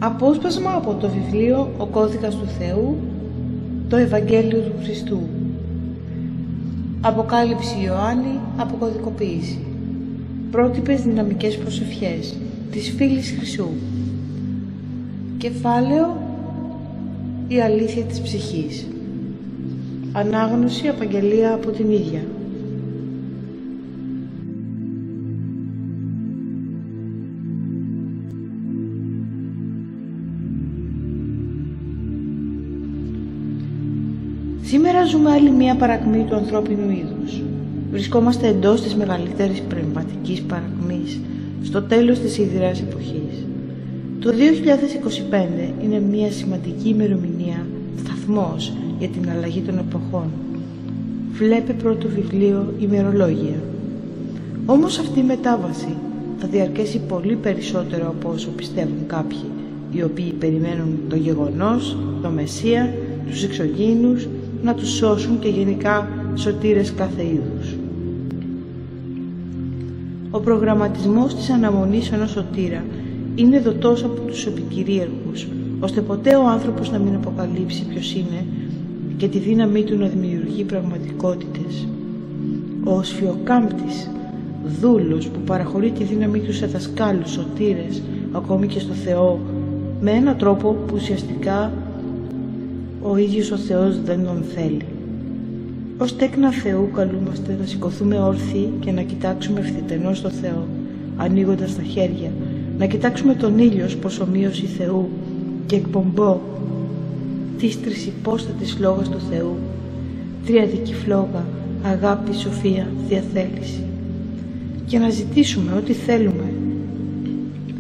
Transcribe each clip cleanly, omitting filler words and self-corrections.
Απόσπασμα από το βιβλίο «Ο κώδικας του Θεού», το Ευαγγέλιο του Χριστού. Αποκάλυψη Ιωάννη, αποκωδικοποίηση. Πρότυπες δυναμικές προσευχές της φίλης Χρυσού. Κεφάλαιο «Η αλήθεια της ψυχής». Ανάγνωση, απαγγελία από την ίδια. Σήμερα ζούμε άλλη μία παρακμή του ανθρώπινου είδους. Βρισκόμαστε εντός της μεγαλύτερης πνευματικής παρακμής, στο τέλος της σιδηράς εποχής. Το 2025 είναι μία σημαντική ημερομηνία, σταθμός για την αλλαγή των εποχών. Βλέπε πρώτο βιβλίο ημερολόγια. Όμως αυτή η μετάβαση θα διαρκέσει πολύ περισσότερο από όσο πιστεύουν κάποιοι, οι οποίοι περιμένουν το γεγονός, το Μεσσία, τους εξωγήινους, να τους σώσουν και γενικά σωτήρες κάθε είδους. Ο προγραμματισμός της αναμονής ενός σωτήρα είναι δοτός από τους επικυρίαρχους, ώστε ποτέ ο άνθρωπος να μην αποκαλύψει ποιος είναι και τη δύναμή του να δημιουργεί πραγματικότητες. Ο Οσφιοκάμπτης, δούλος που παραχωρεί τη δύναμή του σε δασκάλους, σωτήρες, ακόμη και στο Θεό, με έναν τρόπο που ουσιαστικά ο ίδιος ο Θεός δεν τον θέλει. Ως τέκνα Θεού καλούμαστε να σηκωθούμε όρθιοι και να κοιτάξουμε ευθυτενώς στο Θεό, ανοίγοντας τα χέρια, να κοιτάξουμε τον ήλιο ως προσομοίωση Θεού και εκπομπώ της τρισυπόστατης φλόγας του Θεού, τριαδική φλόγα, αγάπη, σοφία, διαθέληση, και να ζητήσουμε ό,τι θέλουμε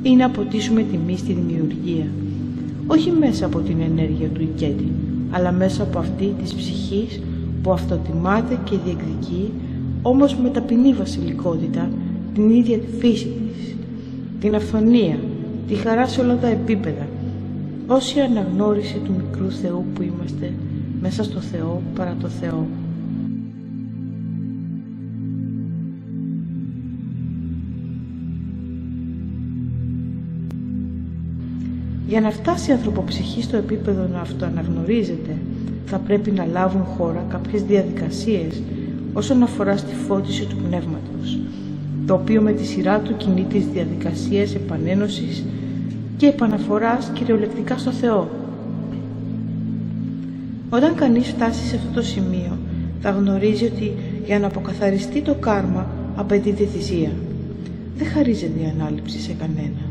ή να αποτίσουμε τιμή στη δημιουργία, όχι μέσα από την ενέργεια του οικέτη, αλλά μέσα από αυτή της ψυχής που αυτοτιμάται και διεκδικεί, όμως με ταπεινή βασιλικότητα, την ίδια τη φύση της, την αυθονία, τη χαρά σε όλα τα επίπεδα, όση αναγνώριση του μικρού Θεού που είμαστε μέσα στο Θεό παρά το Θεό. Για να φτάσει η ανθρωποψυχή στο επίπεδο να αυτοαναγνωρίζεται, θα πρέπει να λάβουν χώρα κάποιες διαδικασίες όσον αφορά στη φώτιση του πνεύματος, το οποίο με τη σειρά του κινεί τις διαδικασίες επανένωσης και επαναφοράς κυριολεκτικά στο Θεό. Όταν κανείς φτάσει σε αυτό το σημείο, θα γνωρίζει ότι για να αποκαθαριστεί το κάρμα απαιτείται θυσία. Δεν χαρίζεται η ανάληψη σε κανένα,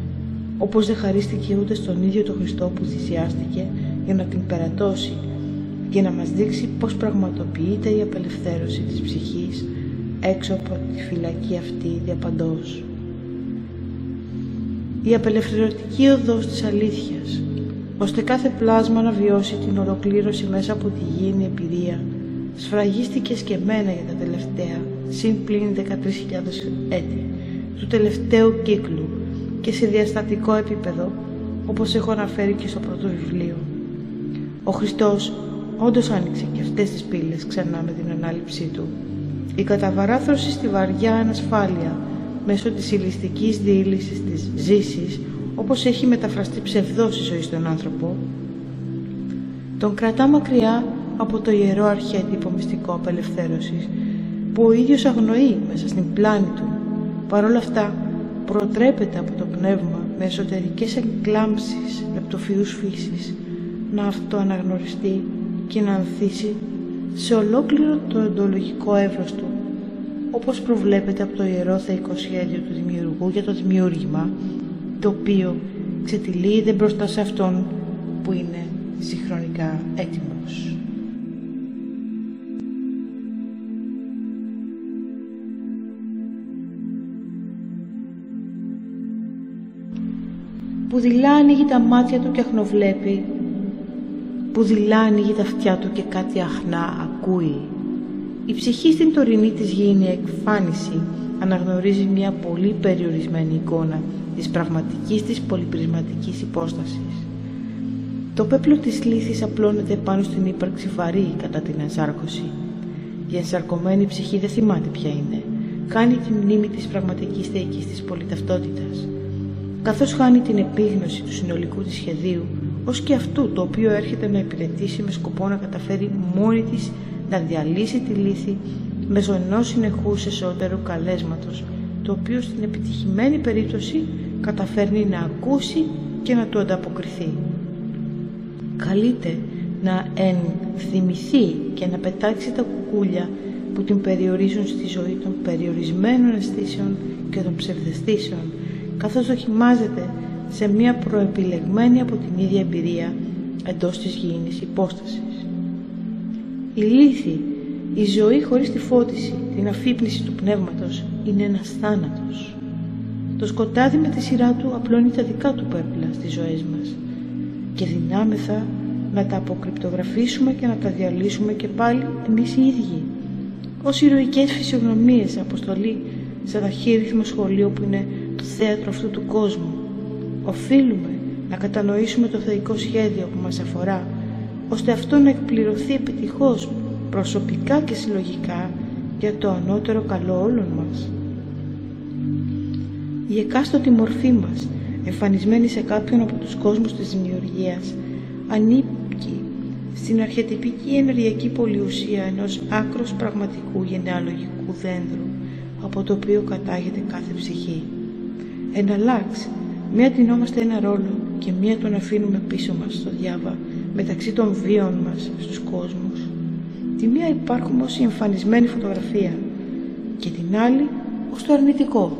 όπως δεν χαρίστηκε ούτε στον ίδιο τον Χριστό που θυσιάστηκε για να την περατώσει και να μας δείξει πώς πραγματοποιείται η απελευθέρωση της ψυχής έξω από τη φυλακή αυτή διαπαντός. Η απελευθερωτική οδός της αλήθειας, ώστε κάθε πλάσμα να βιώσει την ολοκλήρωση μέσα από τη γήινη εμπειρία, σφραγίστηκε σκεμμένα για τα τελευταία συν πλήν 13.000 έτη του τελευταίου κύκλου και σε διαστατικό επίπεδο, όπως έχω αναφέρει και στο πρώτο βιβλίο. Ο Χριστός όντως άνοιξε και αυτές τις πύλες ξανά με την ανάληψή του. Η καταβαράθρωση στη βαριά ανασφάλεια μέσω της ηλιστικής διήλυσης της ζήσης, όπως έχει μεταφραστεί ψευδώς η ζωή στον άνθρωπο, τον κρατά μακριά από το ιερό αρχέτυπο μυστικό απελευθέρωσης που ο ίδιος αγνοεί μέσα στην πλάνη του. Παρ' όλα αυτά προτρέπεται από το πνεύμα με εσωτερικές εκλάμψεις λεπτοφυούς φύσης να αυτοαναγνωριστεί και να ανθίσει σε ολόκληρο το εντολογικό εύρος του, όπως προβλέπεται από το ιερό θεϊκό σχέδιο του δημιουργού για το δημιούργημα, το οποίο ξετυλίγεται μπροστά σε αυτόν που είναι συγχρονικά έτοιμος. Που δειλά ανοίγει τα μάτια του και αχνοβλέπει, που δειλά ανοίγει τα αυτιά του και κάτι αχνά ακούει. Η ψυχή στην τωρινή της γήινη εκφάνιση αναγνωρίζει μια πολύ περιορισμένη εικόνα της πραγματικής της πολυπρισματικής υπόστασης. Το πέπλο της λύθης απλώνεται πάνω στην ύπαρξη βαρύ κατά την ενσάρκωση. Η ενσαρκωμένη ψυχή δεν θυμάται ποια είναι. Κάνει τη μνήμη της πραγματικής θεϊκής της πολυταυτότητας. καθώς χάνει την επίγνωση του συνολικού της σχεδίου, ως και αυτού το οποίο έρχεται να υπηρετήσει με σκοπό να καταφέρει μόνη της να διαλύσει τη λύθη μέσω ενός συνεχούς εσωτερικού καλέσματος, το οποίο στην επιτυχημένη περίπτωση καταφέρνει να ακούσει και να του ανταποκριθεί. Καλείται να ενθυμηθεί και να πετάξει τα κουκούλια που την περιορίζουν στη ζωή των περιορισμένων αισθήσεων και των ψευδαισθήσεων, καθώς δοκιμάζεται σε μια προεπιλεγμένη από την ίδια εμπειρία εντός της γήινης υπόστασης. Η λύθη, η ζωή χωρίς τη φώτιση, την αφύπνιση του πνεύματος, είναι ένας θάνατος. Το σκοτάδι με τη σειρά του απλώνει τα δικά του πέπλα στις ζωές μας και δυνάμεθα να τα αποκρυπτογραφήσουμε και να τα διαλύσουμε και πάλι εμείς οι ίδιοι, ως ηρωικές φυσιογνωμίες αποστολή σε ταχύρυθμο σχολείο που είναι το θέατρο αυτού του κόσμου. Οφείλουμε να κατανοήσουμε το θεϊκό σχέδιο που μας αφορά, ώστε αυτό να εκπληρωθεί επιτυχώς προσωπικά και συλλογικά για το ανώτερο καλό όλων μας. Η εκάστοτε μορφή μας, εμφανισμένη σε κάποιον από τους κόσμους της δημιουργίας, ανήκει στην αρχετυπική ενεργειακή πολιουσία ενός άκρος πραγματικού γενεαλογικού δένδρου, από το οποίο κατάγεται κάθε ψυχή. Εναλλάξ, μία ντυνόμαστε ένα ρόλο και μία τον αφήνουμε πίσω μας στο διάβα μεταξύ των βίων μας στους κόσμους. Τη μία υπάρχουμε ως η εμφανισμένη φωτογραφία και την άλλη ως το αρνητικό.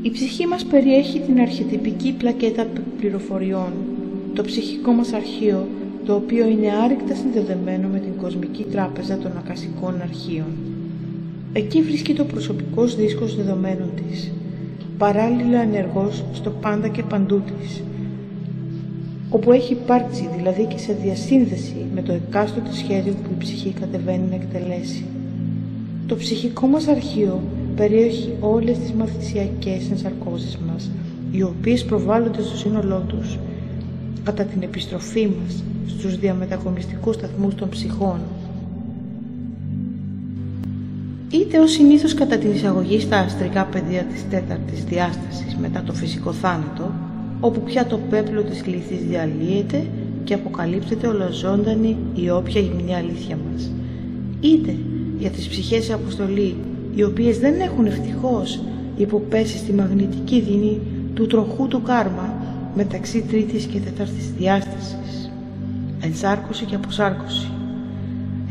Η ψυχή μας περιέχει την αρχετυπική πλακέτα πληροφοριών, το ψυχικό μας αρχείο, το οποίο είναι άρρηκτα συνδεδεμένο με την κοσμική τράπεζα των ακασικών αρχείων. Εκεί βρίσκεται ο προσωπικός δίσκος δεδομένων της, παράλληλα ενεργός στο πάντα και παντού της, όπου έχει υπάρξει δηλαδή και σε διασύνδεση με το εκάστοτε σχέδιο που η ψυχή κατεβαίνει να εκτελέσει. Το ψυχικό μας αρχείο περιέχει όλες τις μαθησιακές ενσαρκώσεις μας, οι οποίες προβάλλονται στο σύνολό τους κατά την επιστροφή μας στους διαμετακομιστικούς σταθμούς των ψυχών, είτε ως συνήθως κατά την εισαγωγή στα αστρικά πεδία της τέταρτης διάστασης μετά το φυσικό θάνατο, όπου πια το πέπλο της λύθης διαλύεται και αποκαλύπτεται ολοζώντανη η όποια γυμνή αλήθεια μας, είτε για τις ψυχές σε αποστολή, οι οποίες δεν έχουν ευτυχώς υποπέσει στη μαγνητική δίνη του τροχού του κάρμα μεταξύ τρίτης και τέταρτης διάστασης, ενσάρκωση και αποσάρκωση.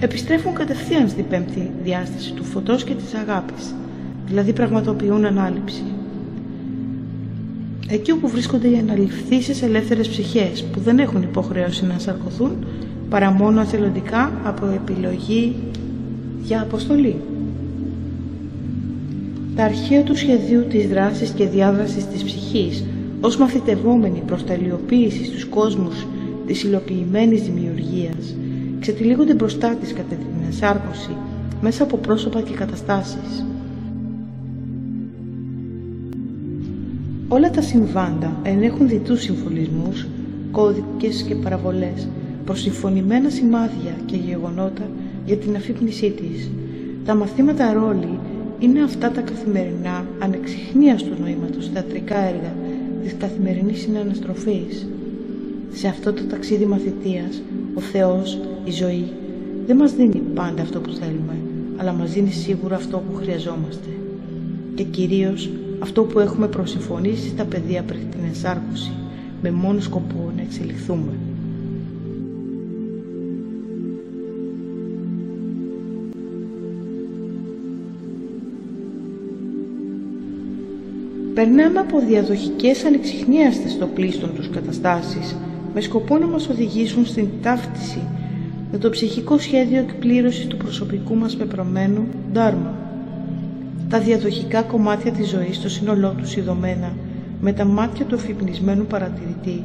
Επιστρέφουν κατευθείαν στην πέμπτη διάσταση του φωτός και της αγάπης, δηλαδή πραγματοποιούν ανάληψη. Εκεί όπου βρίσκονται οι αναληφθήσεις ελεύθερες ψυχές που δεν έχουν υποχρέωση να ενσαρκωθούν παρά μόνο εθελοντικά από επιλογή για αποστολή. Τα αρχαία του σχεδίου της δράσης και διάδρασης της ψυχής ως μαθητευόμενη προς τελειοποίηση στους κόσμους της υλοποιημένης δημιουργίας ξετυλίγονται μπροστά της κατά την ενσάρκωση μέσα από πρόσωπα και καταστάσεις. Όλα τα συμβάντα ενέχουν διτούς συμφωνισμούς, κώδικες και παραβολές, προσυμφωνημένα σημάδια και γεγονότα για την αφύπνισή της. Τα μαθήματα ρόλη είναι αυτά τα καθημερινά ανεξιχνίαστου νοήματος θεατρικά έργα της καθημερινής συναναστροφής. Σε αυτό το ταξίδι μαθητείας, ο Θεός, η ζωή, δεν μας δίνει πάντα αυτό που θέλουμε, αλλά μας δίνει σίγουρα αυτό που χρειαζόμαστε. Και κυρίως αυτό που έχουμε προσυμφωνήσει στα πεδία πριν την ενσάρκωση, με μόνο σκοπό να εξελιχθούμε. Περνάμε από διαδοχικές ανεξιχνίαστες στο πλήστον τους καταστάσεις, με σκοπό να μας οδηγήσουν στην ταύτιση με το ψυχικό σχέδιο εκπλήρωσης του προσωπικού μας πεπρωμένου Ντάρμα. Τα διαδοχικά κομμάτια της ζωής στο σύνολό τους ειδωμένα, με τα μάτια του αφυπνισμένου παρατηρητή,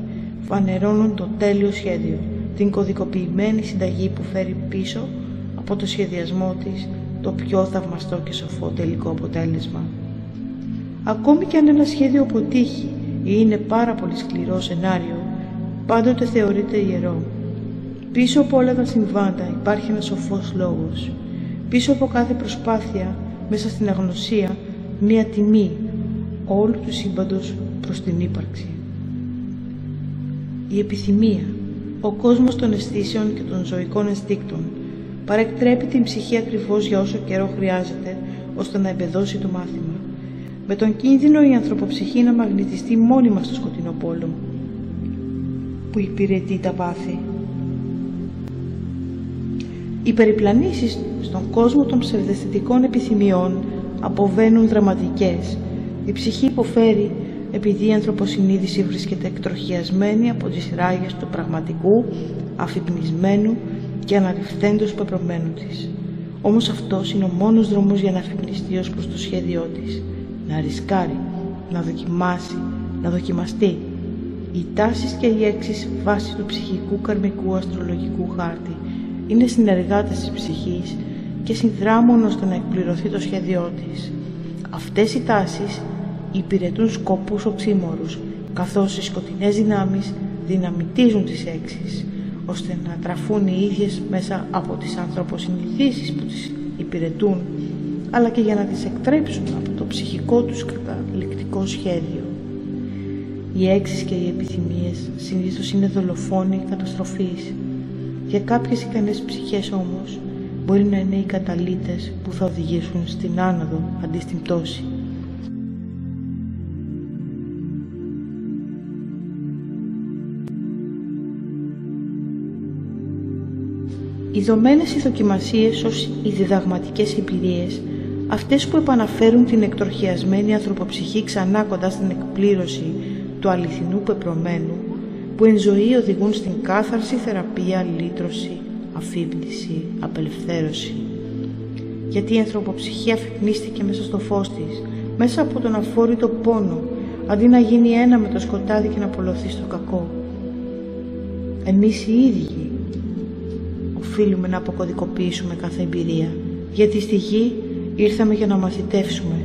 φανερώνουν το τέλειο σχέδιο, την κωδικοποιημένη συνταγή που φέρει πίσω από το σχεδιασμό της το πιο θαυμαστό και σοφό τελικό αποτέλεσμα. Ακόμη και αν ένα σχέδιο αποτύχει ή είναι πάρα πολύ σκληρό σενάριο, πάντοτε θεωρείται ιερό. Πίσω από όλα τα συμβάντα υπάρχει ένας σοφός λόγος. Πίσω από κάθε προσπάθεια, μέσα στην αγνωσία, μία τιμή όλου του σύμπαντος προς την ύπαρξη. Η επιθυμία, ο κόσμος των αισθήσεων και των ζωικών ενστίκτων, παρεκτρέπει την ψυχή ακριβώς για όσο καιρό χρειάζεται ώστε να εμπεδώσει το μάθημα, με τον κίνδυνο η ανθρωποψυχή να μαγνητιστεί μόνιμα στο σκοτεινό πόλο που υπηρετεί τα πάθη. Οι περιπλανήσεις στον κόσμο των ψευδαισθητικών επιθυμιών αποβαίνουν δραματικές. Η ψυχή υποφέρει επειδή η ανθρωποσυνείδηση βρίσκεται εκτροχιασμένη από τις ράγες του πραγματικού, αφυπνισμένου και αναρριφθέντος πεπρωμένου της. Όμως αυτός είναι ο μόνος δρόμος για να αφυπνιστεί ως προς το σχέδιό της, να ρισκάρει, να δοκιμάσει, να δοκιμαστεί. Οι τάσεις και οι έξεις βάσει του ψυχικού καρμικού αστρολογικού χάρτη είναι συνεργάτες της ψυχής και συνδράμουν ώστε να εκπληρωθεί το σχέδιό της. Αυτές οι τάσεις υπηρετούν σκοπούς οξύμορους, καθώς οι σκοτεινές δυνάμεις δυναμητίζουν τις έξεις, ώστε να τραφούν οι ίδιες μέσα από τις ανθρωποσυνηθίσεις που τις υπηρετούν, αλλά και για να τις εκτρέψουν από το ψυχικό τους καταληκτικό σχέδιο. Οι έξεις και οι επιθυμίες συνήθως είναι δολοφόνοι καταστροφής. Για κάποιες ικανές ψυχές όμως μπορεί να είναι οι καταλύτες που θα οδηγήσουν στην άνοδο αντί στην πτώση. Ειδωμένες οι δοκιμασίες ως οι διδαγματικές εμπειρίες, αυτές που επαναφέρουν την εκτροχιασμένη ανθρωποψυχή ξανά κοντά στην εκπλήρωση του αληθινού πεπρωμένου, που εν ζωή οδηγούν στην κάθαρση, θεραπεία, λύτρωση, αφύπνιση, απελευθέρωση. Γιατί η ανθρωποψυχή αφυπνίστηκε μέσα στο φως της, μέσα από τον αφόρητο πόνο, αντί να γίνει ένα με το σκοτάδι και να απολωθεί στο κακό. Εμείς οι ίδιοι οφείλουμε να αποκωδικοποιήσουμε κάθε εμπειρία, γιατί στη γη ήρθαμε για να μαθητεύσουμε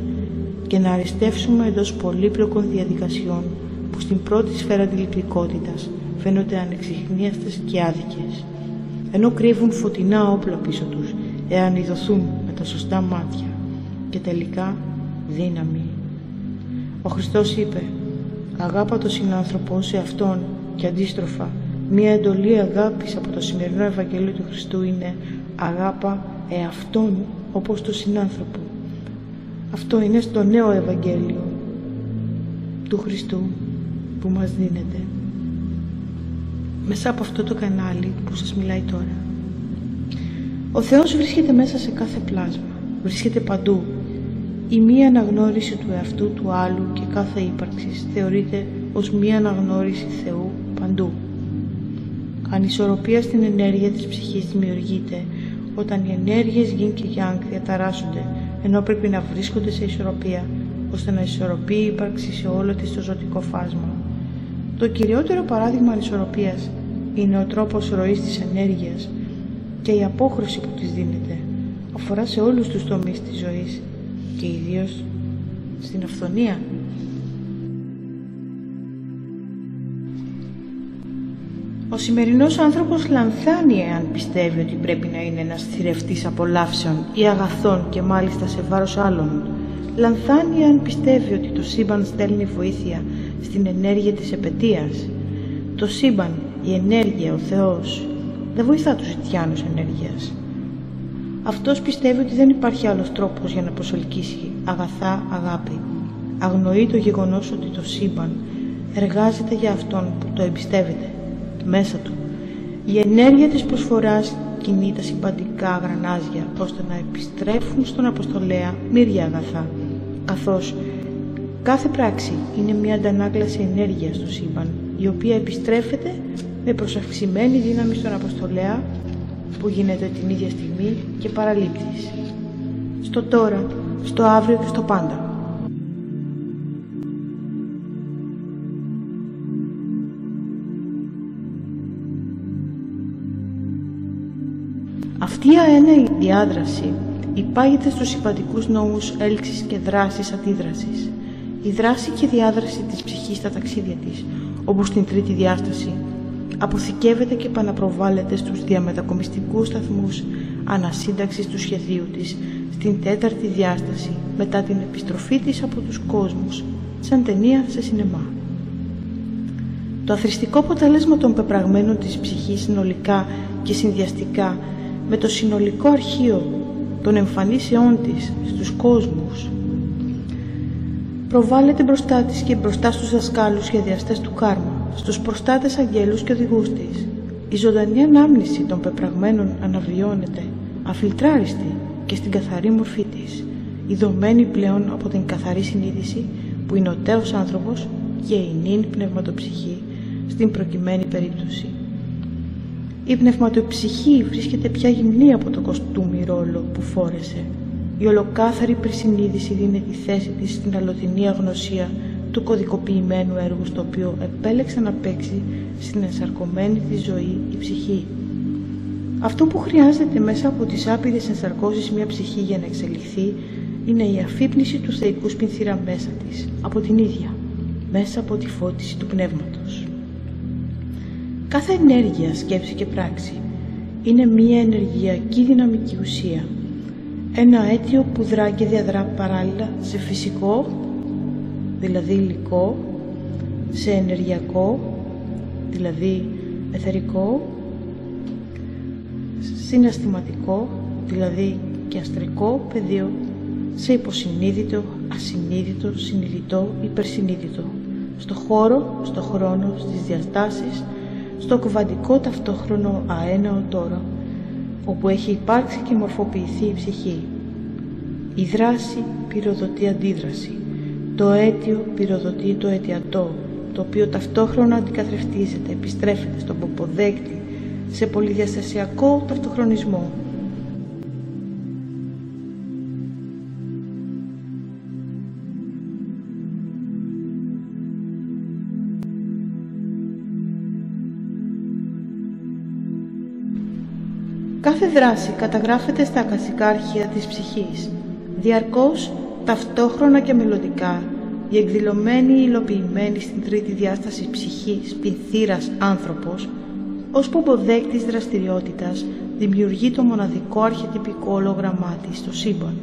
και να αριστεύσουμε εντός πολύπλοκων διαδικασιών που στην πρώτη σφαίρα αντιληπτικότητας φαίνονται ανεξιχνίαστες και άδικες, ενώ κρύβουν φωτεινά όπλα πίσω τους εάν ειδωθούν με τα σωστά μάτια και τελικά δύναμη. Ο Χριστός είπε «Αγάπα τον συνάνθρωπο σε Αυτόν» και αντίστροφα μία εντολή αγάπης από το σημερινό Ευαγγέλιο του Χριστού είναι «Αγάπα εαυτόν όπως τον συνάνθρωπο». Αυτό είναι στο νέο Ευαγγέλιο του Χριστού που μας δίνεται μέσα από αυτό το κανάλι που σας μιλάει τώρα. Ο Θεός βρίσκεται μέσα σε κάθε πλάσμα, βρίσκεται παντού. Η μία αναγνώριση του εαυτού του άλλου και κάθε ύπαρξης θεωρείται ως μία αναγνώριση Θεού παντού. Ανισορροπία στην ενέργεια της ψυχής δημιουργείται όταν οι ενέργειες Yin και Yang διαταράσσονται, ενώ πρέπει να βρίσκονται σε ισορροπία ώστε να ισορροπεί η ύπαρξη σε όλο της το ζωτικό φάσμα. Το κυριότερο παράδειγμα ανισορροπίας είναι ο τρόπος ροής της ενέργειας και η απόχρωση που της δίνεται. Αφορά σε όλους τους τομείς της ζωής και ιδίως στην αυθονία. Ο σημερινός άνθρωπος λανθάνει εάν πιστεύει ότι πρέπει να είναι ένας θηρευτής απολαύσεων ή αγαθών και μάλιστα σε βάρος άλλων. Λανθάνει εάν πιστεύει ότι το σύμπαν στέλνει βοήθεια στην ενέργεια της επετείας. Το σύμπαν, η ενέργεια, ο Θεός δεν βοηθά τους ζητιάνους ενέργειας. Αυτός πιστεύει ότι δεν υπάρχει άλλος τρόπος για να προσελκύσει αγαθά αγάπη. Αγνοεί το γεγονός ότι το σύμπαν εργάζεται για αυτόν που το εμπιστεύεται μέσα του. Η ενέργεια της προσφοράς κινεί τα συμπαντικά γρανάζια ώστε να επιστρέφουν στον Αποστολέα μύρια αγαθά, καθώς κάθε πράξη είναι μια αντανάκλαση ενέργειας του σύμπαν, η οποία επιστρέφεται με προσαυξημένη δύναμη στον Αποστολέα που γίνεται την ίδια στιγμή και παραλήψεις. Στο τώρα, στο αύριο και στο πάντα. Αυτή η αέναη διάδραση υπάγεται στους συμπαντικούς νόμους έλξης και δράσης αντίδρασης. Η δράση και διάδραση της ψυχής στα ταξίδια της, όπως στην τρίτη διάσταση, αποθηκεύεται και επαναπροβάλλεται στους διαμετακομιστικούς σταθμούς ανασύνταξης του σχεδίου της στην τέταρτη διάσταση μετά την επιστροφή της από τους κόσμους, σαν ταινία σε σινεμά. Το αθροιστικό αποτέλεσμα των πεπραγμένων της ψυχής συνολικά και συνδυαστικά με το συνολικό αρχείο των εμφανίσεών της στους κόσμους προβάλλεται μπροστά της και μπροστά στους δασκάλους σχεδιαστές του κάρμα, στους προστάτες αγγέλους και οδηγούς της. Η ζωντανή ανάμνηση των πεπραγμένων αναβιώνεται, αφιλτράριστη και στην καθαρή μορφή της, ειδωμένη πλέον από την καθαρή συνείδηση που είναι ο τέος άνθρωπος και η νυν πνευματοψυχή στην προκειμένη περίπτωση. Η πνευματοψυχή βρίσκεται πια γυμνή από το κοστούμι ρόλο που φόρεσε. Η ολοκάθαρη υπερσυνείδηση δίνει τη θέση της στην αλλοτινή αγνωσία του κωδικοποιημένου έργου στο οποίο επέλεξε να παίξει στην ενσαρκωμένη της ζωή η ψυχή. Αυτό που χρειάζεται μέσα από τις άπειρες ενσαρκώσεις μια ψυχή για να εξελιχθεί είναι η αφύπνιση του θεϊκού σπινθήρα μέσα της, από την ίδια, μέσα από τη φώτιση του πνεύματος. Κάθε ενέργεια, σκέψη και πράξη είναι μια ενεργειακή δυναμική ουσία, ένα αίτιο που δρά και διαδρά παράλληλα σε φυσικό, δηλαδή υλικό, σε ενεργειακό, δηλαδή αιθερικό, συναισθηματικό, δηλαδή και αστρικό πεδίο, σε υποσυνείδητο, ασυνείδητο, συνειδητό, υπερσυνείδητο, στο χώρο, στο χρόνο, στις διαστάσεις, στο κουβαντικό ταυτόχρονο αέναο τώρα, όπου έχει υπάρξει και μορφοποιηθεί η ψυχή. Η δράση πυροδοτεί αντίδραση, το αίτιο πυροδοτεί το αιτιατό, το οποίο ταυτόχρονα αντικαθρεφτίζεται, επιστρέφεται στον αποδέκτη, σε πολυδιαστασιακό ταυτοχρονισμό. Κάθε δράση καταγράφεται στα ακασικά αρχεία της ψυχής, διαρκώς, ταυτόχρονα και μελλοντικά, η εκδηλωμένη ή υλοποιημένη στην τρίτη διάσταση ψυχής, πινθύρας άνθρωπος, ως που αποδέκτης δραστηριότητας δημιουργεί το μοναδικό αρχετυπικό ολογραμμά της στο σύμπαν,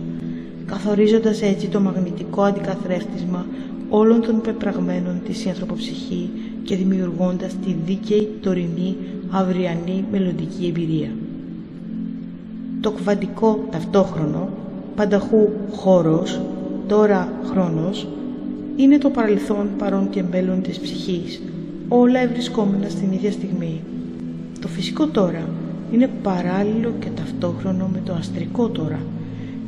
καθορίζοντας έτσι το μαγνητικό αντικαθρέφτισμα όλων των πεπραγμένων της η ανθρωποψυχή και δημιουργώντας τη δίκαιη, τωρινή, αυριανή, μελλοντική εμπειρία. Το κβαντικό ταυτόχρονο, πανταχού χώρος, τώρα χρόνος, είναι το παρελθόν, παρόν και μέλλον της ψυχής, όλα ευρισκόμενα στην ίδια στιγμή. Το φυσικό τώρα είναι παράλληλο και ταυτόχρονο με το αστρικό τώρα,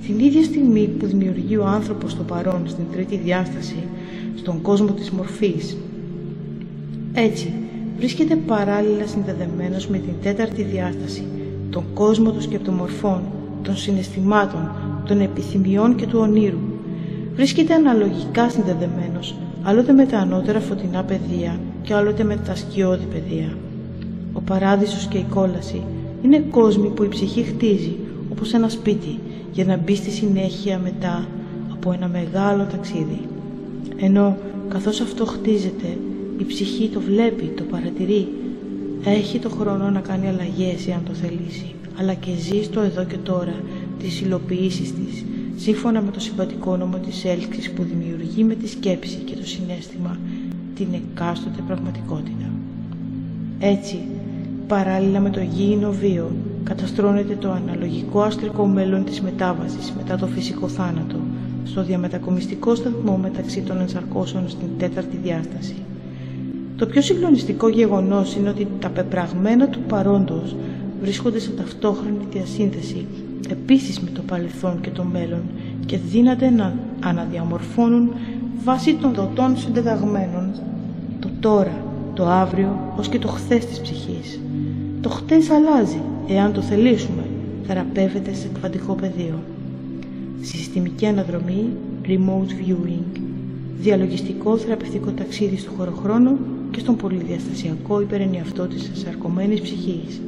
την ίδια στιγμή που δημιουργεί ο άνθρωπος το παρόν στην τρίτη διάσταση, στον κόσμο της μορφής. Έτσι, βρίσκεται παράλληλα συνδεδεμένος με την τέταρτη διάσταση, τον κόσμο των σκεπτομορφών, των συναισθημάτων, των επιθυμιών και του ονείρου. Βρίσκεται αναλογικά συνδεδεμένος, άλλοτε με τα ανώτερα φωτεινά πεδία και άλλοτε με τα σκιώδη πεδία. Ο παράδεισος και η κόλαση είναι κόσμοι που η ψυχή χτίζει όπως ένα σπίτι για να μπει στη συνέχεια μετά από ένα μεγάλο ταξίδι. Ενώ καθώς αυτό χτίζεται, η ψυχή το βλέπει, το παρατηρεί, έχει το χρόνο να κάνει αλλαγές εάν το θελήσει, αλλά και ζει στο εδώ και τώρα τις υλοποιήσεις της, σύμφωνα με το συμβατικό νόμο της έλξης που δημιουργεί με τη σκέψη και το συναίσθημα την εκάστοτε πραγματικότητα. Έτσι, παράλληλα με το γήινο βίο, καταστρώνεται το αναλογικό αστρικό μέλλον της μετάβασης μετά το φυσικό θάνατο, στο διαμετακομιστικό σταθμό μεταξύ των ενσαρκώσεων στην τέταρτη διάσταση. Το πιο συγκλονιστικό γεγονός είναι ότι τα πεπραγμένα του παρόντος βρίσκονται σε ταυτόχρονη διασύνθεση επίσης με το παρελθόν και το μέλλον και δύναται να αναδιαμορφώνουν βάσει των δοτών συντεταγμένων το τώρα, το αύριο ως και το χθες της ψυχής. Το χτες αλλάζει, εάν το θελήσουμε, θεραπεύεται σε κβαντικό πεδίο. Συστημική αναδρομή, remote viewing, διαλογιστικό θεραπευτικό ταξίδι στο χωροχρόνο και στον πολυδιαστασιακό υπερενιαυτό της ενσαρκωμένης ψυχής.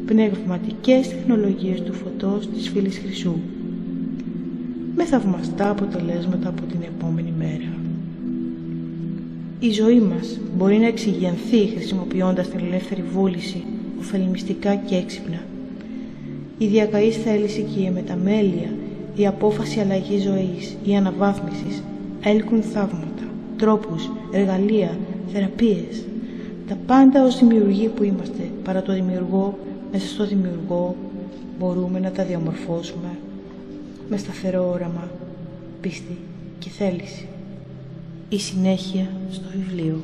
Πνευματικές τεχνολογίες του φωτός της φύλης χρυσού. Με θαυμαστά αποτελέσματα από την επόμενη μέρα. Η ζωή μας μπορεί να εξηγενθεί χρησιμοποιώντας την ελεύθερη βούληση, ωφελημιστικά και έξυπνα. Η διακαής θέληση και η εμεταμέλεια, η απόφαση αλλαγής ζωής, η αναβάθμισης, έλκουν θαύματα, τρόπους, εργαλεία, θεραπείες. Τα πάντα ως δημιουργοί που είμαστε, παρά το δημιουργό, μέσα στο δημιουργό, μπορούμε να τα διαμορφώσουμε με σταθερό όραμα, πίστη και θέληση. Η συνέχεια στο βιβλίο.